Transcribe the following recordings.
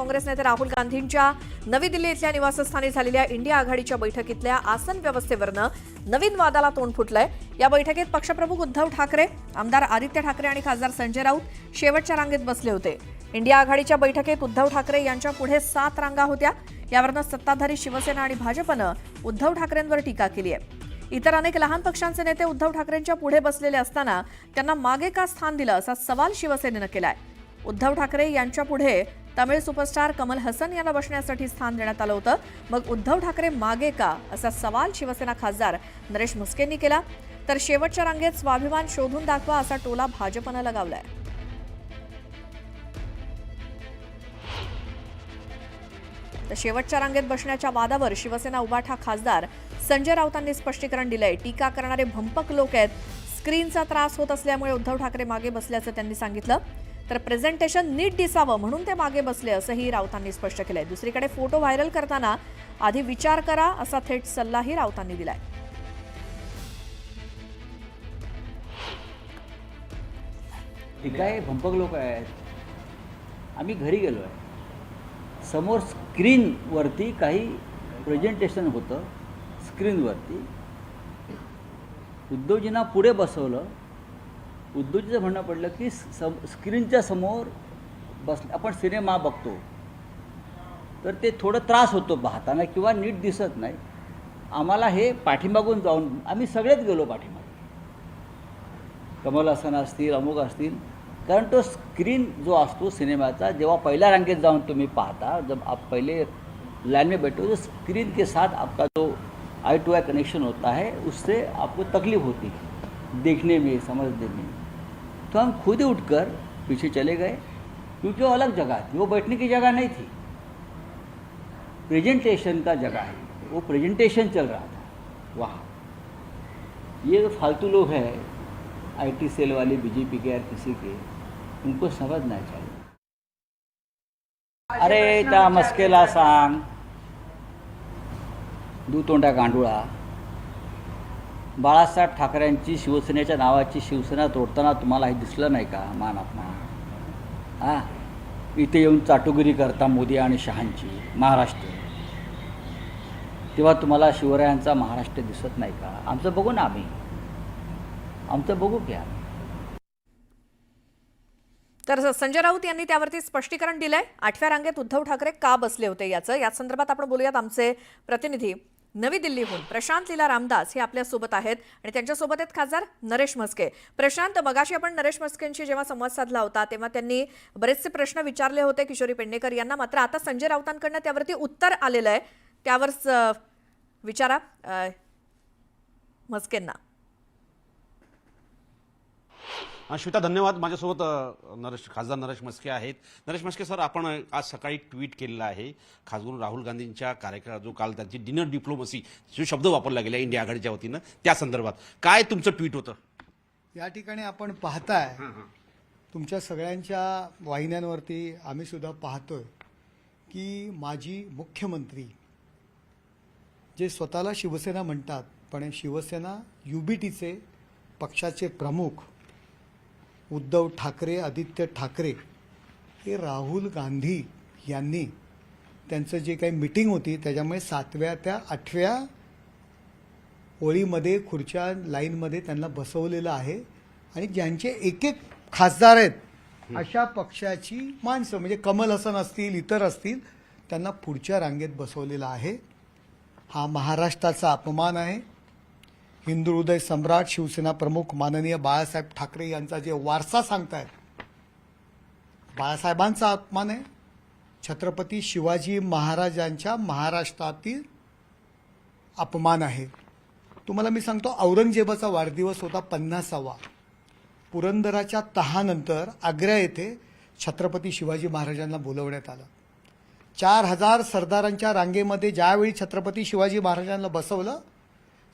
काँग्रेस नेते राहुल गांधींच्या नवी दिल्ली इथल्या निवासस्थानी झालेल्या इंडिया आघाडीच्या बैठकीतल्या आसन व्यवस्थेवरनं नवीन वादाला तोंड फुटलंय। या बैठकीत पक्षप्रमुख उद्धव ठाकरे, आमदार आदित्य ठाकरे आणि खासदार संजय राऊत शेवटच्या रांगेत बसले होते। इंडिया आघाडीच्या बैठकीत उद्धव ठाकरे यांच्या पुढे 7 रांगा होत्या। यावरनं सत्ताधारी शिवसेना आणि भाजपनं उद्धव ठाकरेंवर टीका केली आहे। इतर अनेक लहान पक्षांचे नेते उद्धव ठाकरेंच्या पुढे बसलेले असताना त्यांना मागे का स्थान दिलं असा सवाल शिवसेनेनं केलाय। उद्धव ठाकरे यांच्या पुढे तमिळ सुपरस्टार कमल हसन यांना बसण्यासाठी स्थान देण्यात आलं होतं, मग उद्धव ठाकरे मागे का असा सवाल शिवसेना खासदार नरेश म्हस्केंनी केला। तर शेवटच्या रांगेत स्वाभिमान शोधून दाखवा असा टोला भाजपनं लगावलाय। तर शेवटच्या रांगेत बसण्याच्या वादावर शिवसेना उबाठा खासदार संजय राऊतांनी स्पष्टीकरण दिलंय। टीका करणारे भंपक लोक आहेत, स्क्रीनचा त्रास होत असल्यामुळे उद्धव ठाकरे मागे बसल्याचं त्यांनी सांगितलं। तर प्रेझेंटेशन नीट दिसावं म्हणून ते मागे बसले असंही राऊतांनी स्पष्ट केलंय। दुसरीकडे फोटो व्हायरल करताना आधी विचार करा असा थेट सल्लाही राऊतांनी दिलाय। ठीक आहे, भंपक लोक आहेत। आम्ही घरी गेलो आहे, समोर स्क्रीनवरती काही प्रेझेंटेशन होतं। स्क्रीनवरती उद्धवजींना पुढे बसवलं। उद्धवजीचं म्हणणं पडलं की स्क्रीनच्या समोर आपण सिनेमा बघतो तर ते थोडं त्रास होतो पाहताना किंवा नीट दिसत नाही। आम्हाला हे पाठीमागून जाऊन आम्ही सगळेच गेलो पाठीमागे, कमल हसन असतील, अमुक असतील, कारण तो स्क्रीन जो असतो सिनेमाचा, जेव्हा पहिल्या रांगेत जाऊन तुम्ही पाहता, जब आप पहले लाइन में बैठे हो तो स्क्रीन के साथ आपका जो आई टू आई कनेक्शन होता है उससे आपको तकलीफ होती है देखने में, समझने में। तो हम खुद ही उठकर पीछे चले गए क्योंकि वो अलग जगह थी, वो बैठने की जगह नहीं थी, प्रेजेंटेशन का जगह है, वो प्रेजेंटेशन चल रहा था वहाँ। ये जो फालतू लोग हैं आईटी सेल वाले, बीजेपी के या किसी के, उनको समझना चाहिए। अरे त्या मस्केला सांग, दुतोंडा गांडुळा, बाळासाहेब ठाकरेंची शिवसेनेच्या नावाची शिवसेना तोडताना तुम्हाला हे दिसलं नाही का? मान अपमान हां, इथे येऊन चाटुगिरी करता मोदी आणि शहांची महाराष्ट्र, तेव्हा तुम्हाला शिवरायांचा महाराष्ट्र दिसत नाही का? आमचं बघू ना, आमचं बघू घ्या। तर संजय राऊत यांनी त्यावरती स्पष्टीकरण दिलंय। 8व्या रांगेत उद्धव ठाकरे का बसले होते याच संदर्भात आपण बोलूयात। आमचे प्रतिनिधी नवी दिल्लीहून प्रशांत लीला रामदास हे आपल्या सोबत आहेत आणि त्यांच्यासोबत आहेत खासदार नरेश म्हस्के। प्रशांत, मगाशी आपण नरेश म्हस्केंशी जेव्हा संवाद साधला होता तेव्हा त्यांनी बरेचसे प्रश्न विचारले होते किशोरी पेडणेकर यांना, मात्र आता संजय राऊतांकडनं त्यावरती उत्तर आलेलं आहे, त्यावर विचारा म्हस्केंना। श्वेता, धन्यवाद। माझ्यासोबत खासदार नरेश म्हस्के आहेत। नरेश म्हस्के सर, आपण आज सकाळी ट्विट केलेलं आहे, खास करून राहुल गांधींच्या कार्यक्रमात जो काल त्यांची डिनर डिप्लोमसी जो शब्द वापरला गेला इंडिया आघाडीच्या वतीनं, त्या संदर्भात काय तुमचं ट्विट होतं? या ठिकाणी आपण पाहताय, तुमच्या सगळ्यांच्या वाहिन्यांवरती आम्ही सुद्धा पाहतोय की माजी मुख्यमंत्री जे स्वतःला शिवसेना म्हणतात, पण शिवसेना युबीटीचे पक्षाचे प्रमुख उद्धव ठाकरे, आदित्य ठाकरे हे राहुल गांधी यांनी त्यांचं जे काही मीटिंग होती त्याच्यामुळे 7व्या ते 8व्या ओळीमध्ये खुर्च्या लाईनमध्ये त्यांना बसवलेलं आहे आणि ज्यांचे एक एक खासदार आहेत अशा पक्षाची माणसं म्हणजे कमल हसन असतील, इतर असतील, त्यांना पुढच्या रांगेत बसवलेलं आहे। हा महाराष्ट्राचा अपमान आहे। हिंदू हृदय सम्राट शिवसेना प्रमुख माननीय बाळासाहेब ठाकरे यांचा जे वारसा सांगतायत, बाळासाहेबांचा अपमान आहे। छत्रपती शिवाजी महाराजांच्या महाराष्ट्रातील अपमान आहे। तुम्हाला मी सांगतो, औरंगजेबाचा वाढदिवस होता 50वा। पुरंदराच्या तहानंतर आग्रा येथे छत्रपती शिवाजी महाराजांना बोलवण्यात आलं। 4000 सरदारांच्या रांगेमध्ये ज्यावेळी छत्रपती शिवाजी महाराजांना बसवलं,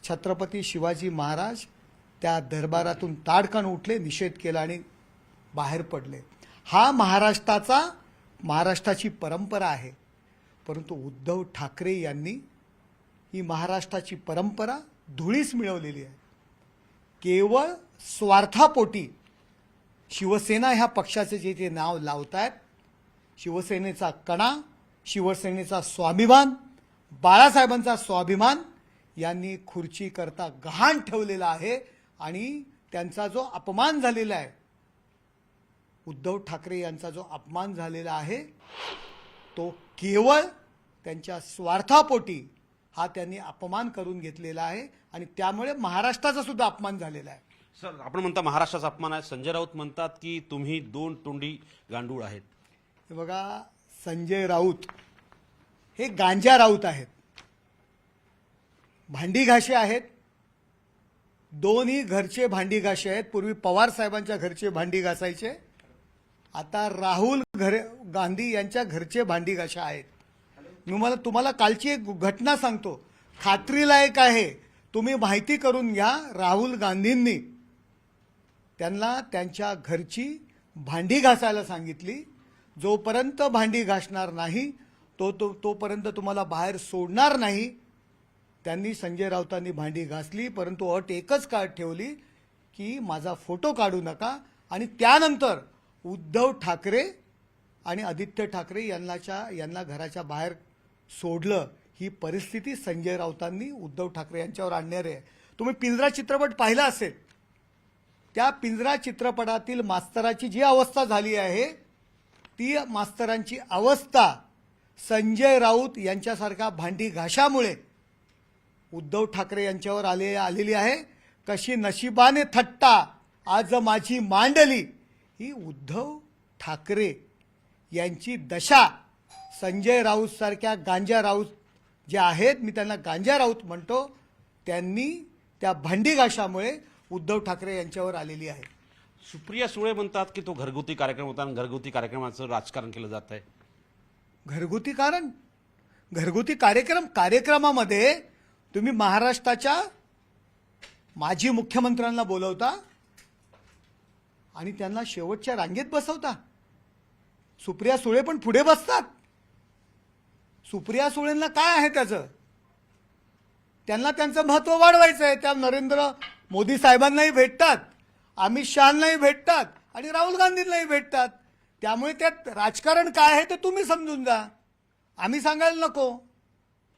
छत्रपती शिवाजी महाराज त्या दरबारातून ताडकान उठले, निषेध केला आणि बाहेर पडले। हा महाराष्ट्राची परंपरा आहे। परंतु उद्धव ठाकरे यांनी ही महाराष्ट्राची परंपरा धुळीस मिळवलेली आहे। केवळ स्वार्थापोटी शिवसेना ह्या पक्षाचे जे नाव लावतायत शिवसेनेचा कणा, शिवसेनेचा स्वाभिमान, बाळासाहेबांचा स्वाभिमान यांनी खुर्ची करता गहाण ठेवलेला आहे आणि त्यांचा जो अपमान झालेला आहे, उद्धव ठाकरे यांचा जो अपमान झालेला आहे तो केवळ त्यांच्या स्वार्थापोटी हा त्यांनी अपमान करून घेतलेला आहे आणि त्यामुळे महाराष्ट्राचा सुद्धा अपमान झालेला आहे. सर, आपण म्हणता महाराष्ट्राचा अपमान आहे. संजय राऊत म्हणतात की तुम्ही दोन तोंडी गांडूळ आहेत. हे बघा, संजय राऊत हे गांजा राऊत आहेत, भांडी घासे आहेत. दोन्ही घरचे भांडी घासे आहेत. पूर्वी पवार साहेबांच्या घरचे भांडी घासायचे, आता राहुल गांधी यांच्या घरचे भांडी घासे आहेत. तुम्हाला कालची एक घटना सांगतो, खात्रीलायक आहे, तुम्ही माहिती करून घ्या. राहुल गांधींनी त्यांना त्यांच्या घरची भांडी घासायला सांगितली. जोपर्यंत भांडी घासणार नाही तोपर्यंत तुम्हाला बाहेर सोडणार नाही. त्यांनी संजय राऊतांनी भांडी घासली, परंतु अट एकच ठेवली की माझा फोटो काढू नका. आणि त्यानंतर उद्धव ठाकरे आणि आदित्य ठाकरे यांना घराच्या बाहेर सोडलं. ही परिस्थिती संजय राऊतांनी उद्धव ठाकरे यांच्यावर आणणारी आहे. तुम्ही पिंजरा चित्रपट पाहिला असेल, त्या पिंजरा चित्रपटातील मास्तराची जी अवस्था झाली आहे ती मास्तरांची अवस्था संजय राऊत यांच्यासारख्या भांडी घाशामुळे उद्धव ठाकरे यांच्यावर आलेली आहे. कशी नशिबाने थट्टा आज माझी मांडली, ही उद्धव ठाकरे यांची दशा. संजय राऊत सारख्या गांजा राऊत जे आहेत, मी त्यांना गांजा राऊत म्हणतो, त्यांनी त्या भांडी घाशामुळे उद्धव ठाकरे यांच्यावर आलेली आहे. सुप्रिया सुळे म्हणतात की तो घरगुती कार्यक्रम होता आणि घरगुती कार्यक्रमाचं राजकारण केलं जात आहे. घरगुती कार्यक्रमामध्ये तुम्ही महाराष्ट्राच्या माजी मुख्यमंत्र्यांना बोलवता आणि त्यांना शेवटच्या रांगेत बसवता. सुप्रिया सुळे पण पुढे बसतात. सुप्रिया सुळेंना काय आहे त्याचं? त्यांना त्यांचं महत्त्व वाढवायचं आहे. त्या नरेंद्र मोदी साहेबांनाही भेटतात, अमित शहांनाही भेटतात आणि राहुल गांधींनाही भेटतात. त्यामुळे त्यात राजकारण काय आहे ते तुम्ही समजून जा, आम्ही सांगायला नको.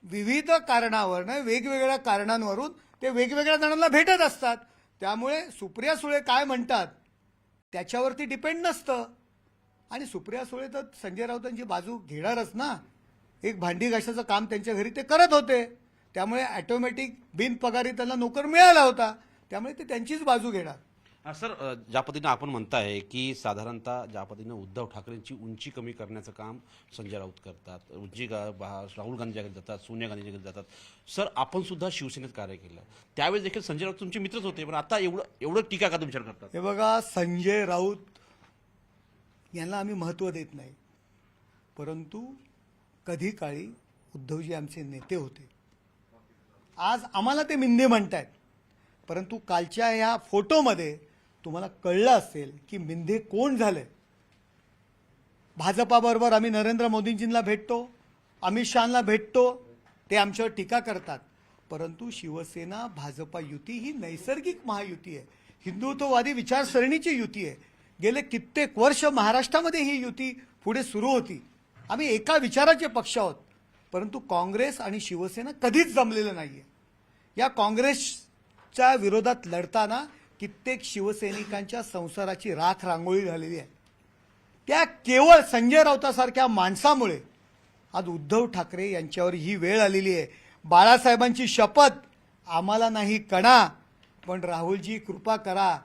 विविध कारणावरून, वेगवेगळ्या कारणांवरून ते वेगवेगळ्या जणांना भेटत असतात. त्यामुळे सुप्रिया सुळे काय म्हणतात त्याच्यावरती डिपेंड नसतं. आणि सुप्रिया सुळे तर संजय राऊतांची बाजू घेणारच ना. एक भांडी घासाचं काम त्यांच्या घरी ते करत होते, त्यामुळे ऑटोमॅटिक बिनपगारी त्यांना नोकर मिळाला होता, त्यामुळे ते त्यांचीच बाजू घेणार. सर, ज्या पद्धतीनं आपण म्हणताय की साधारणतः ज्या पद्धतीनं उद्धव ठाकरेंची उंची कमी करण्याचं काम संजय राऊत करतात, राहुल गांधी जातात, सोनिया गांधी जातात. सर, आपण सुद्धा शिवसेनेत कार्य केलं, त्यावेळेस देखील संजय राऊत तुमचे मित्रच होते, पण आता एवढं टीका का तुम्ही करतात? हे बघा, संजय राऊत यांना आम्ही महत्त्व देत नाही, परंतु कधी काळी उद्धवजी आमचे नेते होते. आज आम्हाला ते मिंदे म्हणतायत, परंतु कालच्या ह्या फोटोमध्ये तुम्हाला कळलं असेल की मिंदे कोण झाले. भाजपाबरोबर आम्ही नरेंद्र मोदींजींना भेटतो, अमित शहांना भेटतो, ते आमच्यावर टीका करतात. परंतु शिवसेना भाजपा युती ही नैसर्गिक महायुती आहे, हिंदुत्ववादी विचारसरणीची युती आहे. गेले कित्येक वर्ष महाराष्ट्रामध्ये ही युती पुढे सुरू होती. आम्ही एका विचाराचे पक्ष आहोत, परंतु काँग्रेस आणि शिवसेना कधीच जमलेलं नाहीये. या काँग्रेसच्या विरोधात लढताना कित्येक शिवसैनिकांच्या संसाराची राख रांगोळी झालेली आहे. त्या केवळ संजय राऊतासारख्या माणसामुळे आज उद्धव ठाकरे यांच्यावर ही वेळ आलेली आहे. बाळासाहेबांची शपथ, आम्हाला नाही कणा, पण राहुलजी कृपा करा,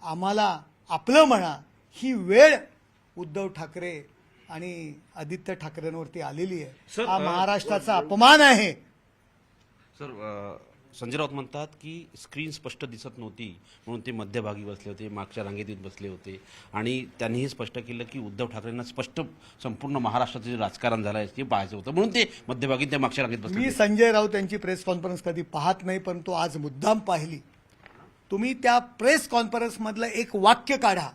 आम्हाला आपलं म्हणा. ही वेळ उद्धव ठाकरे आणि आदित्य ठाकरेंवरती आलेली आहे. सर, हा महाराष्ट्राचा अपमान आहे. सर, संजय राऊत म्हणतात की स्क्रीन स्पष्ट दिसत नव्हती म्हणून ते मध्यभागी बसले होते, मागच्या रांगेत येऊन बसले होते. आणि त्यांनीही स्पष्ट केलं की उद्धव ठाकरेंना स्पष्ट संपूर्ण महाराष्ट्राचं जे राजकारण झालं आहे ते पाहायचं होतं, म्हणून ते मध्यभागी त्या मागच्या रांगेत बसले. मी संजय राऊत यांची प्रेस कॉन्फरन्स कधी पाहत नाही, परंतु आज मुद्दाम पाहिली. तुम्ही त्या प्रेस कॉन्फरन्समधलं एक वाक्य काढा,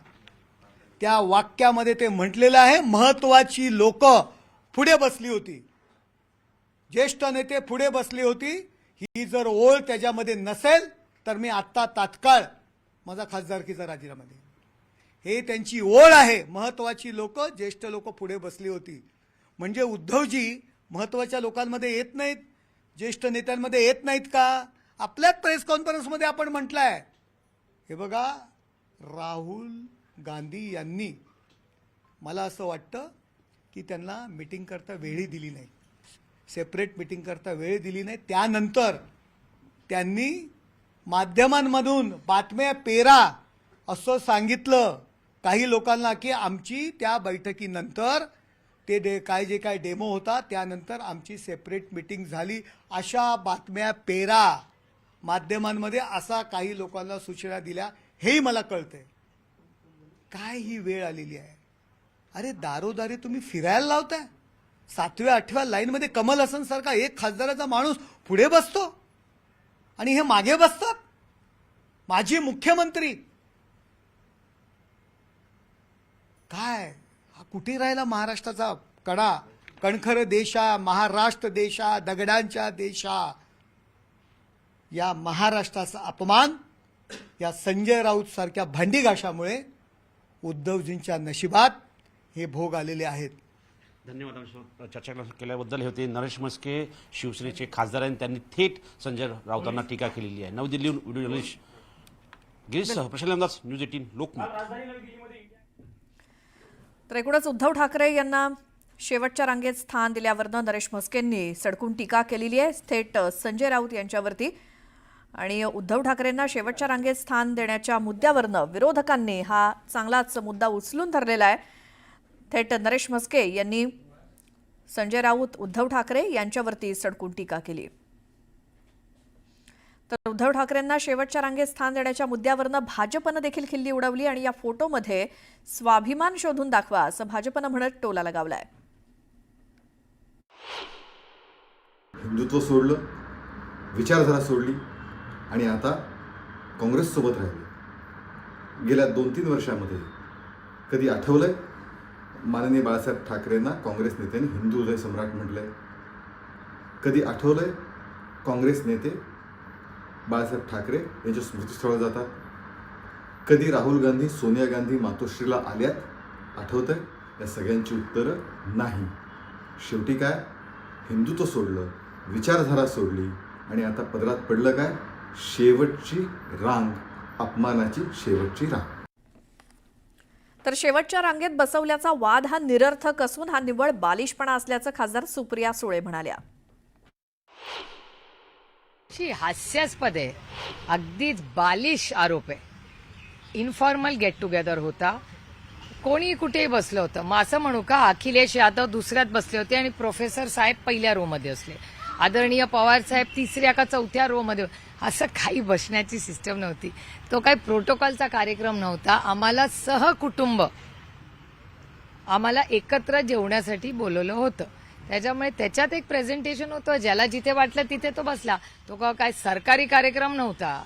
त्या वाक्यामध्ये ते म्हटलेलं आहे, महत्वाची लोक पुढे बसली होती, ज्येष्ठ नेते पुढे बसली होती. ही जर ओळ त्याच्यामध्ये नसेल तर मी आत्ता तात्काळ माझा खासदारकीचा राजीनामा देईन. हे त्यांची ओळ आहे. महत्वाची लोक, ज्येष्ठ लोक पुढे बसली होती. म्हणजे उद्धवजी महत्वाच्या लोकांमध्ये येत नाहीत, ज्येष्ठ नेत्यांमध्ये येत नाहीत का? आपल्याच प्रेस कॉन्फरन्समध्ये आपण म्हटलंय. हे बघा, राहुल गांधी यांनी, मला असं वाटतं की त्यांना मीटिंग करता वेळही दिली नाही, सेपरेट मीटिंग करता वेळ दिली नाही. त्यानंतर त्यांनी माध्यमांमधून बातम्या पेरा असं सांगितलं काही लोकांना की आमची त्या बैठकीनंतर ते जे काय डेमो होता त्यानंतर आमची सेपरेट मीटिंग झाली, अशा बातम्या पेरा माध्यमांमध्ये, असा काही लोकांना सूचना दिल्या. हेही मला कळतंय. काय ही वेळ आलेली आहे. अरे दारोदारी तुम्ही फिरायला लावताय. 7व्या 8व्या लाईनमध्ये कमल हसन सारखा एक खासदाराचा माणूस पुढे बसतो आणि हे मागे बसतात. माजी मुख्यमंत्री. काय हा कुठे राहिला महाराष्ट्राचा कडा? कणखर देशा, महाराष्ट्र देशा, दगडांच्या देशा, या महाराष्ट्राचा अपमान या संजय राऊत सारख्या भांडीघाशामुळे उद्धवजींच्या नशिबात हे भोग आलेले आहेत. धन्यवाद. आमच्यासोबत चर्चा केल्याबद्दल. हे होते नरेश म्हस्के, शिवसेनेचे खासदार आहेत. त्यांनी थेट संजय राऊतांना टीका केलेली आहे. नवी दिल्लीहून व्हिडिओ जर्नलिस्ट गिरीशसह प्रशांत अंदाज, न्यूज 18 लोकमत. तर एकूणच उद्धव ठाकरे यांना शेवटच्या रांगेत स्थान दिल्यावरनं नरेश म्हस्केंनी सडकून टीका केलेली आहे थेट संजय राऊत यांच्यावरती. आणि उद्धव ठाकरेंना शेवटच्या रांगेत स्थान देण्याच्या मुद्द्यावरनं विरोधकांनी हा चांगलाच मुद्दा उचलून धरलेला आहे. थेट नरेश म्हस्के यांनी संजय राऊत, उद्धव ठाकरे यांच्यावरती सडकून टीका केली. तर उद्धव ठाकरेंना शेवटच्या रांगेत स्थान देण्याच्या मुद्द्यावरनं भाजपनं देखील खिल्ली उडवली आणि या फोटोमध्ये स्वाभिमान शोधून दाखवा असं भाजपनं म्हणत टोला लगावलाय. हिंदुत्व सोडलं, विचारधारा सोडली आणि आता काँग्रेससोबत राहिले. गेल्या 2-3 वर्षामध्ये कधी आठवलंय माननीय बाळासाहेब ठाकरेंना काँग्रेस नेत्यांनी हिंदू हृदय सम्राट म्हटलंय? कधी आठवलंय काँग्रेस नेते बाळासाहेब ठाकरे यांच्या स्मृतीस्थळावर जातात? कधी राहुल गांधी सोनिया गांधी मातोश्रीला आल्यात? आठवतंय? या सगळ्यांची उत्तरं नाही. शेवटी काय, हिंदुत्व सोडलं, विचारधारा सोडली आणि आता पदरात पडलं काय? शेवटची रांग, अपमानाची शेवटची रांग. तर शेवटच्या रांगेत बसवल्याचा वाद हा निरर्थक असून हा निव्वळ बालिशपणा असल्याचं खासदार सुप्रिया सुळे म्हणाल्या. हास्यास्पद आहे, अगदीच बालिश आरोप आहे. इन्फॉर्मल गेट टुगेदर होता, कोणी कुठेही बसलं होतं. मग असं म्हणू का अखिलेश यादव दुसऱ्यात बसले होते आणि प्रोफेसर साहेब पहिल्या रो मध्ये असले, आदरणीय पवार साहेब 3ऱ्या का 4थ्या रो मध्ये? असं काही बसण्याची सिस्टम नव्हती. तो काही प्रोटोकॉलचा कार्यक्रम नव्हता. आम्हाला सहकुटुंब, आम्हाला एकत्र जेवण्यासाठी बोलवलं होतं. त्याच्यामुळे त्याच्यात एक प्रेझेंटेशन होतं, ज्याला जिथे वाटलं तिथे तो बसला. तो काय सरकारी कार्यक्रम नव्हता,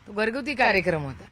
तो घरगुती कार्यक्रम होता.